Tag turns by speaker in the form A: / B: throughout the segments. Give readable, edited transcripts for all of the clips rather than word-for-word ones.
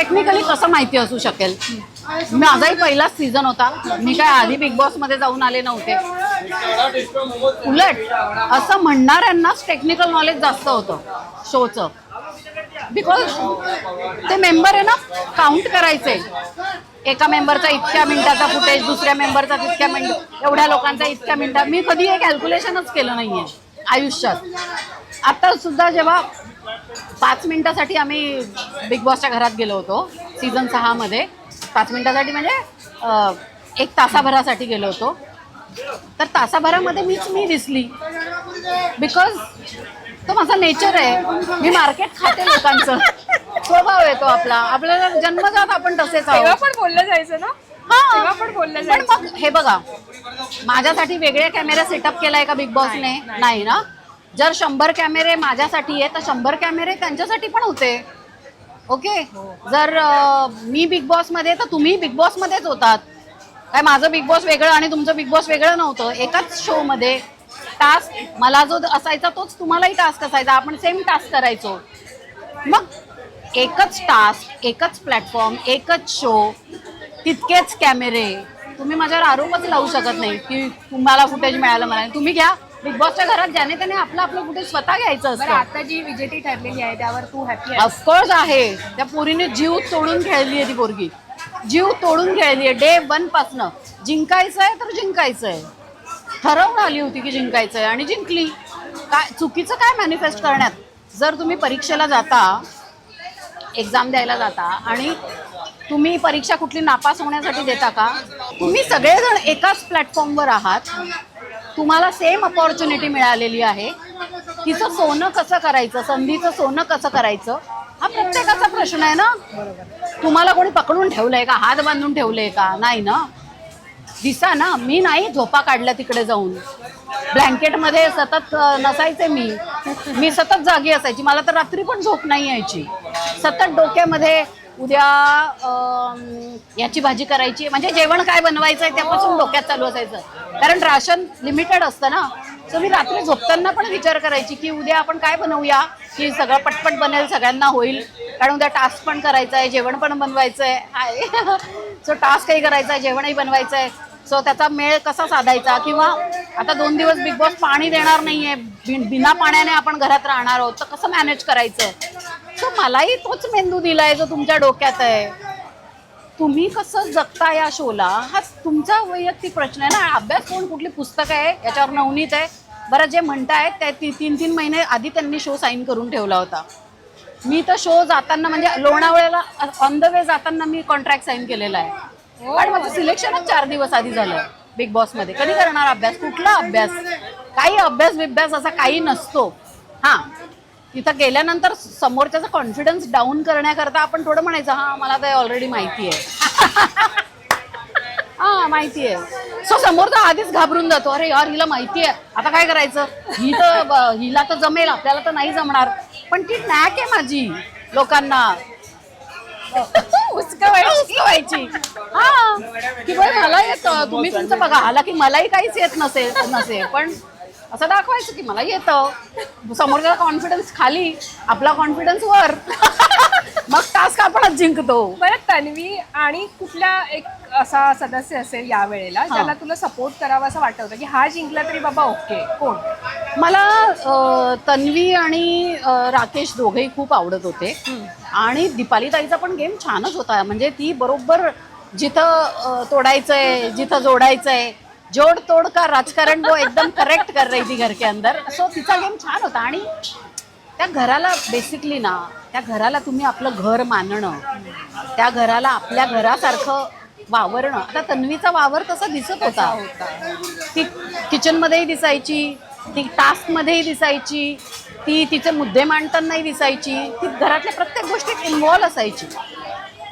A: Technically कसं माहिती असू शकेल? माझाही पहिलाच सीझन होता, मी काय आधी बिग बॉस मध्ये जाऊन आले नव्हते. उलट असं म्हणणाऱ्यांनाच टेक्निकल नॉलेज जास्त होतं शोचं, बिकॉज ते मेंबर आहे ना, काउंट करायचे. एका मेंबरचा इतक्या मिनिटाचा फुटेज, दुसऱ्या मेंबरचा तितक्या मिनिट, एवढ्या लोकांचा इतक्या मिनिटात. मी कधी हे कॅल्क्युलेशनच केलं नाहीये आयुष्यात. आता सुद्धा जेव्हा 5 मिनिटासाठी आम्ही बिग बॉसच्या घरात गेलो होतो सीझन 6 मध्ये, 5 मिनिटासाठी म्हणजे 1 तासाभरासाठी गेलो होतो, तर तासाभरामध्ये मी दिसली. बिकॉज तो माझा नेचर आहे, मी मार्केट खाते लोकांचं, स्वभाव येतो आपला, आपल्याला जन्मजात आपण तसेच आहोत.
B: तेव्हा पण बोललं जायचं ना, तेव्हा पण बोललं
A: पण
B: जायचं.
A: मग हे बघा, माझ्यासाठी वेगळे कॅमेरा सेटअप केलाय का बिग बॉसने? नाही ना. जर 100 कॅमेरे माझ्यासाठी आहे तर 100 कॅमेरे त्यांच्यासाठी पण होते. ओके, जर मी बिग बॉस मध्ये तर तुम्ही बिग बॉस मध्येच होतात. काय माझं बिग बॉस वेगळं आणि तुमचं बिग बॉस वेगळं नव्हतं. एकाच शो मध्ये टास्क मला जो असायचा तोच तुम्हालाही टास्क असायचा, आपण सेम टास्क करायचो. मग एकच टास्क, एकच प्लॅटफॉर्म, एकच शो, तितकेच कॅमेरे. तुम्ही माझ्यावर आरोपच लावू शकत नाही की तुम्हाला फुटेज मिळालं. मला तुम्ही घ्या. बिग बॉसच्या घरात ज्याने त्याने आपलं आपलं फुटेज स्वतः घ्यायचं असतं.
B: आता जी विजेती ठरलेली आहे त्यावर तू हॅपी आहे?
A: ऑफकोर्स आहे. त्या पोरीने जीव तोडून खेळली आहे, ती पोरगी जीव तोडून खेळली आहे डे 1 पासनं. जिंकायचंय तर जिंकायचंय, ठरवून आली होती की जिंकायचंय आणि जिंकली. काय चुकीचं काय मॅनिफेस्ट करण्यात? जर तुम्ही परीक्षेला जाता, एक्झाम द्यायला जाता आणि तुम्ही परीक्षा कुठली नापास होण्यासाठी देता का? तुम्ही सगळेजण एकाच प्लॅटफॉर्मवर आहात, तुम्हाला सेम अपॉर्च्युनिटी मिळालेली आहे. तिचं सोनं कसं करायचं, संधीचं सोनं कसं करायचं, हा प्रत्येकाचा प्रश्न आहे ना. तुम्हाला कोणी पकडून ठेवलंय का, हात बांधून ठेवलंय का? नाही ना. दिसा ना, मी नाही झोपा काढल्या तिकडे जाऊन. ब्लँकेटमध्ये सतत नसायचे मी सतत जागी असायची. मला तर रात्री पण झोप नाही यायची. सतत डोक्यामध्ये उद्या याची भाजी करायची, म्हणजे जेवण काय बनवायचं आहे त्यापासून डोक्यात चालू असायचं. कारण राशन लिमिटेड असतं ना. सो मी रात्री झोपताना पण विचार करायची की उद्या आपण काय बनवूया की सगळं पटपट बनेल, सगळ्यांना होईल. कारण उद्या टास्क पण करायचा आहे, जेवण पण बनवायचं आहे. सो टास्कही करायचा आहे, जेवणही बनवायचं आहे. सो त्याचा मेळ कसा साधायचा? किंवा आता 2 दिवस बिग बॉस पाणी देणार नाहीये, बिना पाण्याने आपण घरात राहणार आहोत, तर कसं मॅनेज करायचं? सो मलाही तोच मेंदू दिलाय जो तुमच्या डोक्यात आहे. तुम्ही कसं जगता या शोला हा तुमचा वैयक्तिक प्रश्न आहे ना. अभ्यास कोण, कुठली पुस्तक आहे याच्यावर नवनीत आहे. बरं, जे म्हणतायत त्या 3-3 महिने आधी त्यांनी शो साईन करून ठेवला होता. मी तर शो जाताना म्हणजे लोणावळ्याला ऑन द वे जाताना मी कॉन्ट्रॅक्ट साईन केलेला आहे. पण माझं सिलेक्शनच 4 दिवस आधी झालं बिग बॉस मध्ये. कधी करणार अभ्यास? कुठला अभ्यास? काही अभ्यास बिभ्यास असा काही नसतो. हा, तिथं गेल्यानंतर समोरच्याचा कॉन्फिडन्स डाऊन करण्याकरता आपण थोडं म्हणायचं हा मला तर ऑलरेडी माहिती आहे. हा माहिती आहे. सो समोरचा आधीच घाबरून जातो, अरे यार हिला माहिती आहे, आता काय करायचं? हिला तर जमेल, आपल्याला तर नाही जमणार. पण ती नॅक आहे माझी लोकांना उचकवायची. हा, की बरं मला येतं, तुम्ही तुमचं बघा. आला की मलाही काहीच येत नसेल पण असं दाखवायचं की मला येतं. समोरचा कॉन्फिडन्स खाली, आपला कॉन्फिडन्स वर. मग टास्क आपणच जिंकतो.
B: बरं, तन्वी आणि कुठला एक असा सदस्य असेल या वेळेला ज्याला तुला सपोर्ट करावा असं वाटत होतं की हा जिंकला तरी बाबा ओके? कोण?
A: मला तन्वी आणि राकेश दोघेही खूप आवडत होते. आणि दीपाली ताईचा पण गेम छानच होता. म्हणजे ती बरोबर जिथं तोडायचंय, जिथं जोडायचंय, जोड तोड का राजकारण वो एकदम करेक्ट कर रही थी घर के अंदर. सो तिचा गेम छान होता. आणि त्या घराला बेसिकली ना, त्या घराला तुम्ही आपलं घर मानणं, त्या घराला आपल्या घरासारखं वावरणं. आता तन्वीचा वावर तसा दिसत होता. ती किचनमध्येही दिसायची, ती टास्कमध्येही दिसायची, ती तिचे मुद्दे मांडतानाही दिसायची, ती घरातल्या प्रत्येक गोष्टीत इन्व्हॉल्व असायची.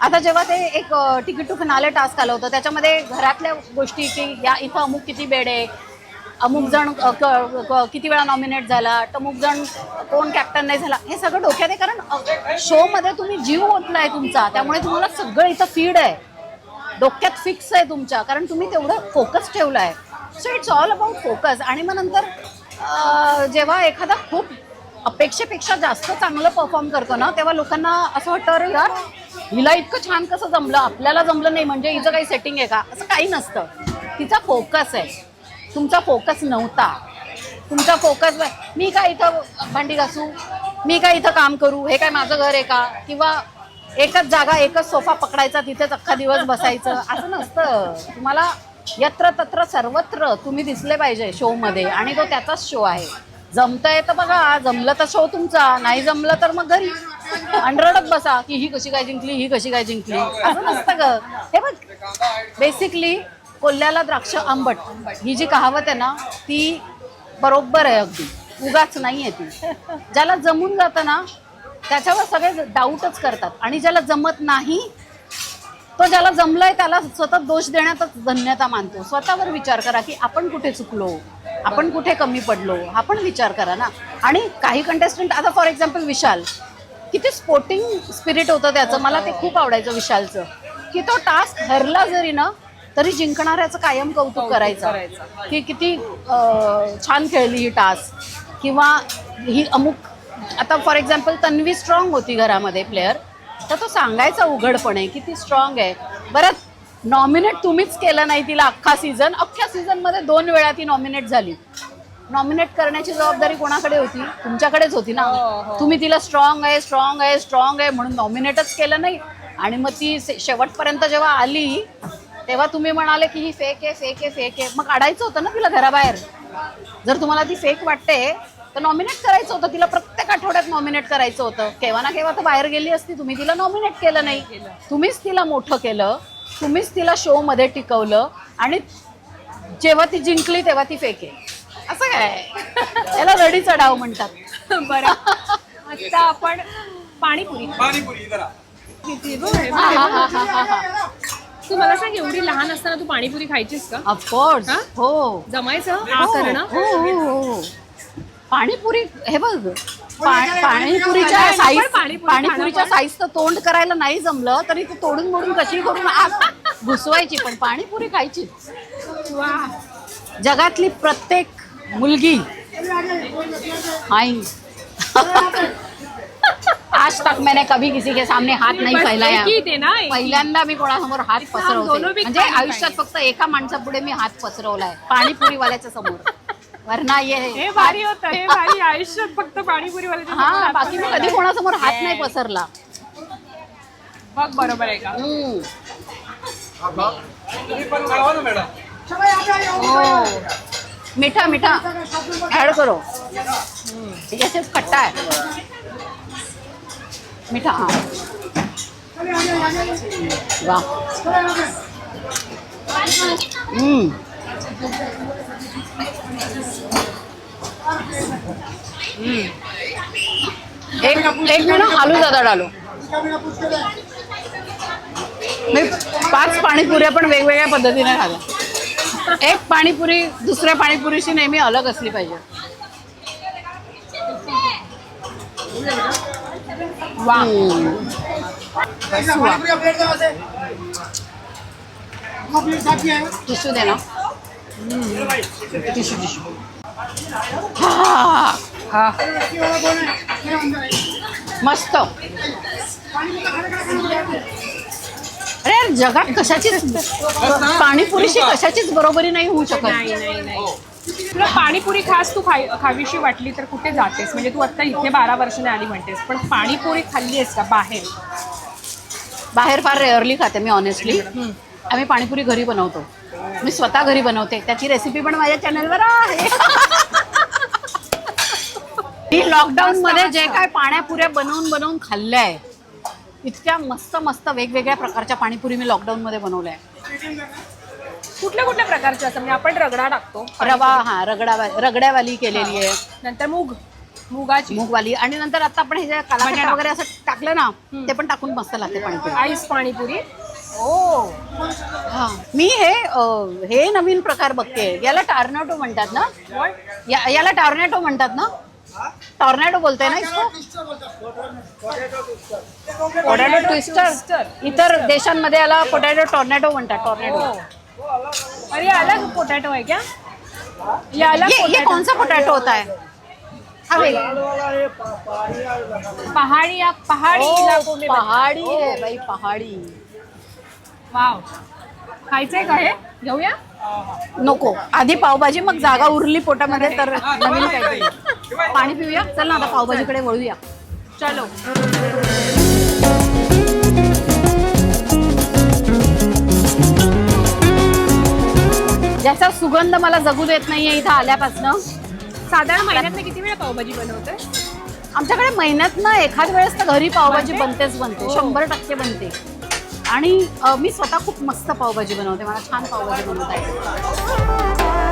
A: आता जेव्हा ते एक तिकीट टू फिनाले टास्क आलं होतं त्याच्यामध्ये घरातल्या गोष्टी की या इथं अमुक किती बेड आहे, अमुक जण किती वेळा नॉमिनेट झाला, अमुक जण कोण कॅप्टन नाही झाला, हे सगळं डोक्यात आहे. कारण शोमध्ये तुम्ही जीव ओतलाय तुमचा, त्यामुळे तुम्हाला सगळं इथं फीड आहे, डोक्यात फिक्स आहे तुमच्या. कारण तुम्ही तेवढं फोकस ठेवला आहे. So it's all about focus. आणि मग नंतर जेव्हा एखादा खूप अपेक्षेपेक्षा जास्त चांगलं परफॉर्म करतो ना, तेव्हा लोकांना असं वाटतं अरे यार हिला इतकं छान कसं जमलं, आपल्याला जमलं नाही म्हणजे हिचं काही सेटिंग आहे का, असं काही नसतं. तिचा फोकस आहे, तुमचा फोकस नव्हता. तुमचा फोकस मी काय इथं भांडी घासू, मी काय इथं काम करू, हे काय माझं घर आहे का, किंवा एकच जागा एकच सोफा पकडायचा तिथेच अख्खा दिवस बसायचं, असं नसतं. तुम्हाला यत्र तत्र सर्वत्र तुम्ही दिसले पाहिजे शो मध्ये, आणि तो त्याचाच शो आहे. जमतंय तर बघा, जमलं तर शो तुमचा, नाही जमलं तर मग घरी रडत बसा की ही कशी काय जिंकली, ही कशी काय जिंकली, असं नसतं ग. हे बघ, बेसिकली कोल्ह्याला द्राक्ष आंबट ही जी कहावत आहे ना, ती बरोबर आहे, अगदी उगाच नाही आहे ती. ज्याला जमून जातं ना त्याच्यावर सगळे डाऊटच करतात, आणि ज्याला जमत नाही तो ज्याला जमलंय त्याला सतत दोष देण्यातच धन्यता मानतो. स्वतःवर विचार करा की आपण कुठे चुकलो, आपण कुठे कमी पडलो, हा पण विचार करा ना. आणि काही कंटेस्टंट, आता फॉर एक्झाम्पल विशाल, किती स्पोर्टिंग स्पिरिट होतं त्याचं, मला ते खूप आवडायचं विशालचं, की तो टास्क हरला जरी ना तरी जिंकणाऱ्याचं कायम कौतुक करायचं की किती छान खेळली ही टास्क, किंवा ही अमुक. आता फॉर एक्झाम्पल तन्वी स्ट्रॉंग होती घरामध्ये प्लेअर, तर तो सांगायचा उघडपणे किती स्ट्रॉंग आहे. बरं, नॉमिनेट तुम्हीच केलं नाही तिला अख्खा सीझनमध्ये 2 वेळा ती नॉमिनेट झाली. नॉमिनेट करण्याची जबाबदारी कोणाकडे होती? तुमच्याकडेच होती ना. तुम्ही तिला स्ट्रॉंग आहे म्हणून नॉमिनेटच केलं नाही, आणि मग ती शेवटपर्यंत जेव्हा आली तेव्हा तुम्ही म्हणाले की ही फेक आहे. मग काढायचं होतं ना तिला घराबाहेर. जर तुम्हाला ती फेक वाटते तर नॉमिनेट करायचं होतं तिला, प्रत्येक आठवड्यात नॉमिनेट करायचं होतं. केव्हा ना केव्हा तर बाहेर गेली असती, तुम्ही तिला नॉमिनेट केलं नाही. तुम्हीच तिला मोठं केलं, तुम्हीच तिला शो मध्ये टिकवलं, आणि जेव्हा ती जिंकली तेव्हा ती फेक आहे. असं काय, याला रडीचा डाव म्हणतात.
B: बरं, आता आपण पाणीपुरी किती बघ, हे बघ, हे बघ. तू मला सांग, एवढी लहान असताना तू पाणीपुरी खायचीस का?
A: ऑफकोर्स, हो.
B: जमायचं करणं?
A: हो. पाणीपुरी, हे बघ, पाणीपुरीच्या साईजचं तोंड करायला नाही जमलं तरी ती तोडून मोडून कशी करून आत घुसवायची, पण पाणीपुरी खायची.
B: वा,
A: जगातली प्रत्येक मुलगी आई आज तक मैंने कभी किसी के सामने हात नाही फैलाया. पहिल्यांदा मी कोणासमोर हात पसरवते, म्हणजे आयुष्यात फक्त एका माणसापुढे मी हात पसरवलाय, पाणीपुरीवाल्याच्या समोर. वरना हे
B: भारी होतं, हे भारी. आयुष्यात फक्त पाणीपुरीवाल्याच्या समोर.
A: हा, बाकी मी कधी कोणासमोर हात नाही पसरला.
B: बघ, बरोबर आहे का?
A: मीठा ऍड करो, ये सिर्फ खट्टा है. मीठा, हाँ. वाह. एक मिनट, आलू ज़्यादा डालो. मी 5 पाणीपुऱ्या पण वेगवेगळ्या पद्धतीने खाल्ल्या. एक पाणीपुरी दुसऱ्या पाणीपुरीशी नेहमी अलग असली पाहिजे. वाह. टिश्यू दे ना. टिश्यू. हा, मस्त. अरे यार, जगात कशाचीच पाणीपुरीशी कशाचीच बरोबरी नाही होऊ शकत.
B: नाही. तुला पाणीपुरी खास तू खावीशी वाटली तर कुठे जातेस? म्हणजे तू आता इथे 12 वर्षाने आली म्हणतेस, पण पाणीपुरी खाल्ली आहेस का
A: बाहेर फार रेअरली खाते मी, ऑनेस्टली. आम्ही पाणीपुरी घरी बनवतो, मी स्वतः घरी बनवते. त्याची रेसिपी पण माझ्या चॅनलवर आहे. मी लॉकडाऊन मध्ये जे काय पाण्यापुऱ्या बनवून खाल्ल्या, इतक्या मस्त वेगवेगळ्या प्रकारच्या पाणीपुरी मी लॉकडाऊन मध्ये बनवल्या.
B: कुठल्या प्रकारच्या असं? म्हणजे आपण रगडा टाकतो,
A: रवा, हा, रगड्यावाली केलेली आहे,
B: नंतर मूगवाली, आणि नंतर आता आपण हे जे कालाकट्टा वगैरे असं टाकलं ना, ते पण टाकून मस्त लागते पाणीपुरी. आईस पाणीपुरी. ओ,
A: हा. मी हे नवीन प्रकार बघते. याला टॉर्नेडो म्हणतात ना? याला टॉर्नेडो म्हणतात ना? टॉर्नेडो बोलते ना इसको? Potato twister. इतर देशांमध्ये याला पोटॅटो टॉर्नेडो म्हणतात. टॉर्नेडो.
B: अरे अलग पोटॅटो है क्या?
A: ये कौन सा पोटैटो होता है?
B: पहाडी इलाकों में
A: पहाडी आहे बाई, पहाडी.
B: वाव. खायचंय का हे? घेऊया.
A: नको, आधी पावभाजी, मग जागा उरली पोटामध्ये तर नवीन काहीतरी. पाणी पिऊया. चल ना आता पावभाजीकडे वळूया.
B: चलो.
A: ज्याचा सुगंध मला जगू देत नाहीये इथं आल्यापासनं.
B: साधारण महिन्यात किती वेळा पावभाजी बनवते?
A: आमच्याकडे महिन्यात ना एखाद वेळेस तर घरी पावभाजी बनतेच बनते, 100% बनते. आणि मी स्वतः खूप मस्त पावभाजी बनवते, मला छान पावभाजी बनवता येते.